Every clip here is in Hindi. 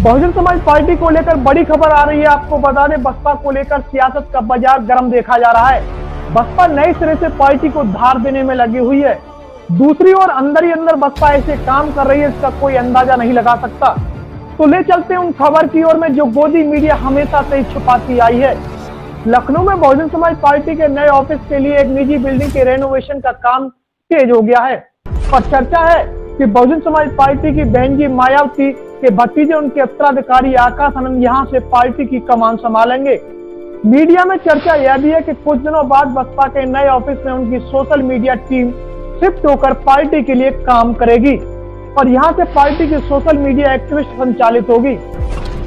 बहुजन समाज पार्टी को लेकर बड़ी खबर आ रही है। आपको बता दें, बसपा को लेकर सियासत का बाजार गर्म देखा जा रहा है। बसपा नए सिरे से पार्टी को धार देने में लगी हुई है। दूसरी ओर अंदर ही अंदर बसपा ऐसे काम कर रही है, इसका कोई अंदाजा नहीं लगा सकता। तो ले चलते हैं उन खबर की ओर में जो गोदी मीडिया हमेशा से ही छुपाती आई है। लखनऊ में बहुजन समाज पार्टी के नए ऑफिस के लिए एक निजी बिल्डिंग के रेनोवेशन का काम तेज हो गया है और चर्चा है कि बहुजन समाज पार्टी की बहन जी मायावती के भतीजे उनके उत्तराधिकारी आकाश आनंद यहां से पार्टी की कमान संभालेंगे। मीडिया में चर्चा यह भी है कि कुछ दिनों बाद बसपा के नए ऑफिस में उनकी सोशल मीडिया टीम शिफ्ट होकर पार्टी के लिए काम करेगी और यहां से पार्टी की सोशल मीडिया एक्टिविस्ट संचालित होगी।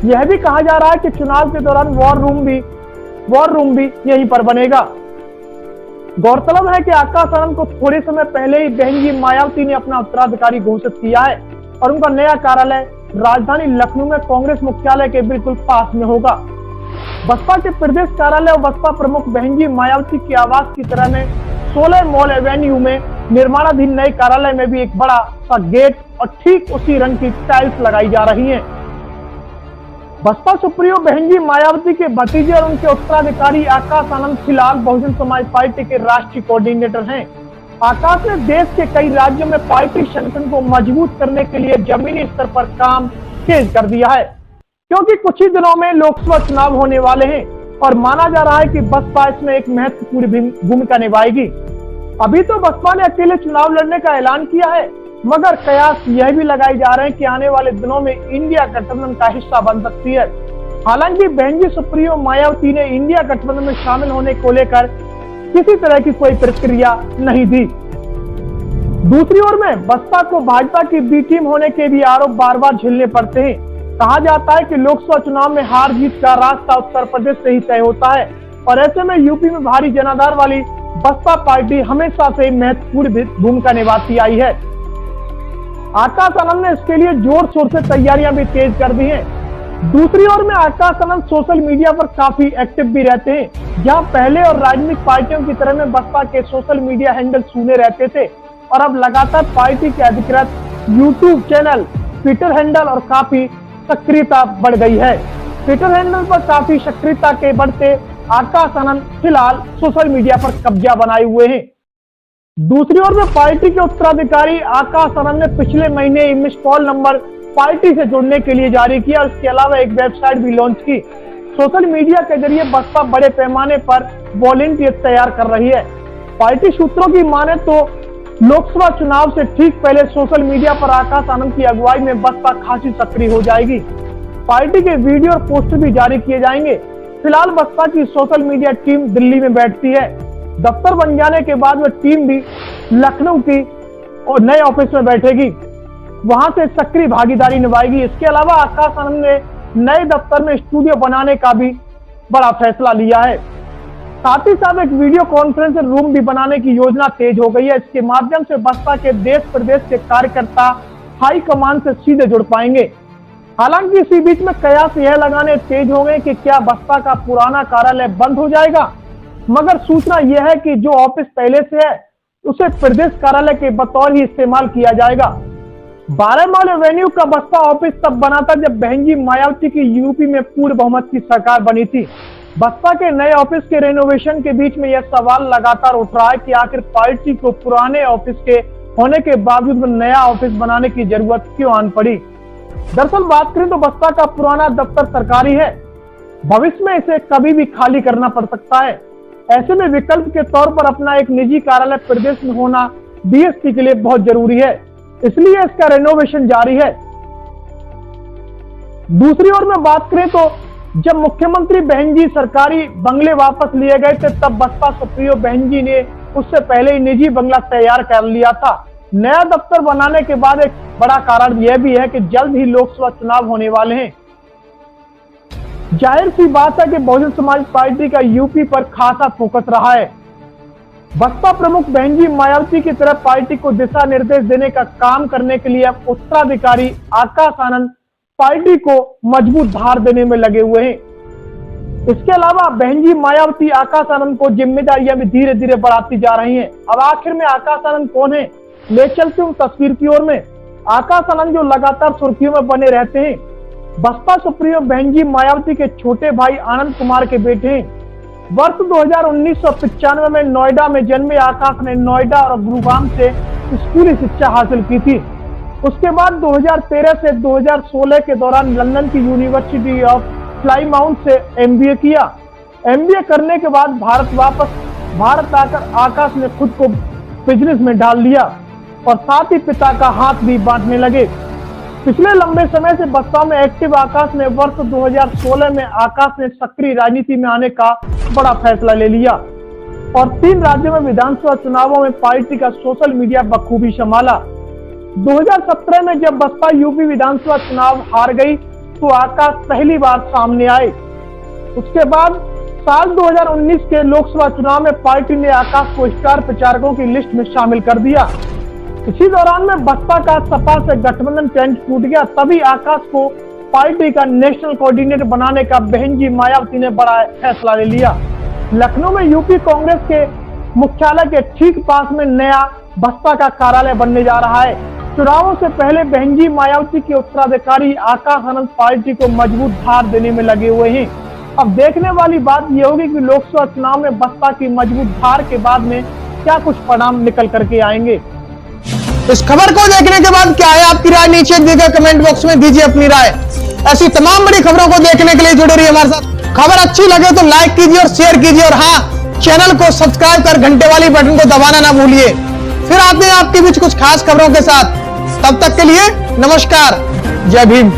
यह भी कहा जा रहा है कि चुनाव के दौरान वॉर रूम भी यहीं पर बनेगा। गौरतलब है कि आकाश आनंद को थोड़े समय पहले ही बहन जी मायावती ने अपना उत्तराधिकारी घोषित किया है और उनका नया कार्यालय राजधानी लखनऊ में कांग्रेस मुख्यालय के बिल्कुल पास में होगा। बसपा के प्रदेश कार्यालय और बसपा प्रमुख बहन जी मायावती के आवास की तरह में 16 मॉल एवेन्यू में निर्माणाधीन नए कार्यालय में भी एक बड़ा सा गेट और ठीक उसी रंग की टाइल्स लगाई जा रही हैं। बसपा सुप्रीमो बहन जी मायावती के भतीजे और उनके उत्तराधिकारी आकाश आनंद फिलहाल बहुजन समाज पार्टी के राष्ट्रीय कोऑर्डिनेटर हैं। आकाश ने देश के कई राज्यों में पार्टी संगठन को मजबूत करने के लिए जमीनी स्तर पर काम तेज कर दिया है, क्योंकि कुछ ही दिनों में लोकसभा चुनाव होने वाले हैं और माना जा रहा है कि बसपा इसमें एक महत्वपूर्ण भूमिका निभाएगी। अभी तो बसपा ने अकेले चुनाव लड़ने का ऐलान किया है, मगर कयास यह भी लगाए जा रहे हैं कि आने वाले दिनों में इंडिया गठबंधन का हिस्सा बन सकती है। हालांकि बहन जी सुप्रीमो मायावती ने इंडिया गठबंधन में शामिल होने को लेकर किसी तरह की कोई प्रतिक्रिया नहीं दी। दूसरी ओर में बसपा को भाजपा की बी टीम होने के भी आरोप बार बार झेलने पड़ते हैं। कहा जाता है कि लोकसभा चुनाव में हार जीत का रास्ता उत्तर प्रदेश से ही तय होता है और ऐसे में यूपी में भारी जनाधार वाली बसपा पार्टी हमेशा से महत्वपूर्ण भूमिका निभाती आई है। आकाश आनंद ने इसके लिए जोर शोर से तैयारियां भी तेज कर दी हैं। दूसरी ओर में आकाश आनंद सोशल मीडिया पर काफी एक्टिव भी रहते हैं, जहां पहले और राजनीतिक पार्टियों की तरह में बसपा के सोशल मीडिया हैंडल सुने रहते थे और अब लगातार पार्टी के अधिकृत यूट्यूब चैनल, ट्विटर हैंडल और काफी सक्रियता बढ़ गई है। ट्विटर हैंडल पर काफी सक्रियता के बढ़ते आकाश आनंद फिलहाल सोशल मीडिया पर कब्जा बनाए हुए हैं। दूसरी ओर में पार्टी के उत्तराधिकारी आकाश आनंद ने पिछले महीने मिस कॉल नंबर पार्टी से जुड़ने के लिए जारी किया और इसके अलावा एक वेबसाइट भी लॉन्च की। सोशल मीडिया के जरिए बसपा बड़े पैमाने पर वॉलंटियर तैयार कर रही है। पार्टी सूत्रों की माने तो लोकसभा चुनाव से ठीक पहले सोशल मीडिया पर आकाश आनंद की अगुवाई में बसपा खासी सक्रिय हो जाएगी। पार्टी के वीडियो और पोस्टर भी जारी किए जाएंगे। फिलहाल बसपा की सोशल मीडिया टीम दिल्ली में बैठती है। दफ्तर बन जाने के बाद वह टीम भी लखनऊ की और नए ऑफिस में बैठेगी, वहां से सक्रिय भागीदारी निभाएगी। इसके अलावा आकाश आनंद ने नए दफ्तर में स्टूडियो बनाने का भी बड़ा फैसला लिया है। साथ ही साथ एक वीडियो कॉन्फ्रेंस रूम भी बनाने की योजना तेज हो गई है। इसके माध्यम से बसपा के देश प्रदेश के कार्यकर्ता हाई कमान से सीधे जुड़ पाएंगे। हालांकि इसी बीच में कयास यह लगाने तेज हो गए कि क्या बसपा का पुराना कार्यालय बंद हो जाएगा, मगर सूचना यह है कि जो ऑफिस पहले से है उसे प्रदेश कार्यालय के बतौर ही इस्तेमाल किया जाएगा। 12 मॉल एवेन्यू का बसपा ऑफिस तब बना था जब बहन जी मायावती की यूपी में पूर्ण बहुमत की सरकार बनी थी। बसपा के नए ऑफिस के रेनोवेशन के बीच में यह सवाल लगातार उठ रहा है कि आखिर पार्टी को पुराने ऑफिस के होने के बावजूद नया ऑफिस बनाने की जरूरत क्यों आन पड़ी। दरअसल बात करें तो बसपा का पुराना दफ्तर सरकारी है, भविष्य में इसे कभी भी खाली करना पड़ सकता है। ऐसे में विकल्प के तौर पर अपना एक निजी कार्यालय प्रदेश में होना बीएसपी के लिए बहुत जरूरी है, इसलिए इसका रेनोवेशन जारी है। दूसरी ओर में बात करें तो जब मुख्यमंत्री बहन जी सरकारी बंगले वापस लिए गए थे तब बसपा सुप्रीमो बहन जी ने उससे पहले ही निजी बंगला तैयार कर लिया था। नया दफ्तर बनाने के बाद एक बड़ा कारण यह भी है कि जल्द ही लोकसभा चुनाव होने वाले हैं। जाहिर सी बात है कि बहुजन समाज पार्टी का यूपी पर खासा फोकस रहा है। बसपा प्रमुख बहन जी मायावती की तरफ पार्टी को दिशा निर्देश देने का काम करने के लिए अब उत्तराधिकारी आकाश आनंद पार्टी को मजबूत धार देने में लगे हुए हैं। इसके अलावा बहन जी मायावती आकाश आनंद को जिम्मेदारियां भी धीरे धीरे बढ़ाती जा रही हैं। अब आखिर में आकाश आनंद कौन है, ले चलते हूँ तस्वीर की ओर में। आकाश आनंद जो लगातार सुर्खियों में बने रहते हैं, बसपा सुप्रीमो बहन जी मायावती के छोटे भाई आनंद कुमार के बेटे हैं। वर्ष 1995 में नोएडा में जन्मे आकाश ने नोएडा और गुरुग्राम से स्कूली शिक्षा हासिल की थी। उसके बाद 2013 से 2016 के दौरान लंदन की यूनिवर्सिटी ऑफ प्लाईमाउथ से एमबीए किया। एमबीए करने के बाद भारत आकर आकाश ने खुद को बिजनेस में डाल लिया और साथ ही पिता का हाथ भी बांटने लगे। पिछले लंबे समय से बसपा में एक्टिव आकाश ने वर्ष 2016 में आकाश ने सक्रिय राजनीति में आने का बड़ा फैसला ले लिया और 3 राज्यों में विधानसभा चुनावों में पार्टी का सोशल मीडिया बखूबी संभाला। 2017 में जब बसपा यूपी विधानसभा चुनाव हार गई तो आकाश पहली बार सामने आए। उसके बाद साल 2019 के लोकसभा चुनाव में पार्टी ने आकाश को स्टार प्रचारकों की लिस्ट में शामिल कर दिया। इसी दौरान में बसपा का सपा से गठबंधन टेंट टूट गया। तभी आकाश को पार्टी का नेशनल कोऑर्डिनेटर बनाने का बहन जी मायावती ने बड़ा फैसला ले लिया। लखनऊ में यूपी कांग्रेस के मुख्यालय के ठीक पास में नया बसपा का कार्यालय बनने जा रहा है। चुनावों से पहले बहन जी मायावती के उत्तराधिकारी आकाश आनंद पार्टी को मजबूत धार देने में लगे हुए हैं। अब देखने वाली बात यह होगी कि लोकसभा चुनाव में बसपा की मजबूत धार के बाद में क्या कुछ परिणाम निकल करके आएंगे। इस खबर को देखने के बाद क्या है आपकी राय, नीचे दिए गए कमेंट बॉक्स में दीजिए अपनी राय। ऐसी तमाम बड़ी खबरों को देखने के लिए जुड़े रहिए हमारे साथ। खबर अच्छी लगे तो लाइक कीजिए और शेयर कीजिए और हाँ, चैनल को सब्सक्राइब कर घंटे वाली बटन को दबाना ना भूलिए। फिर आते हैं आपके बीच कुछ खास खबरों के साथ। तब तक के लिए नमस्कार, जय भीम।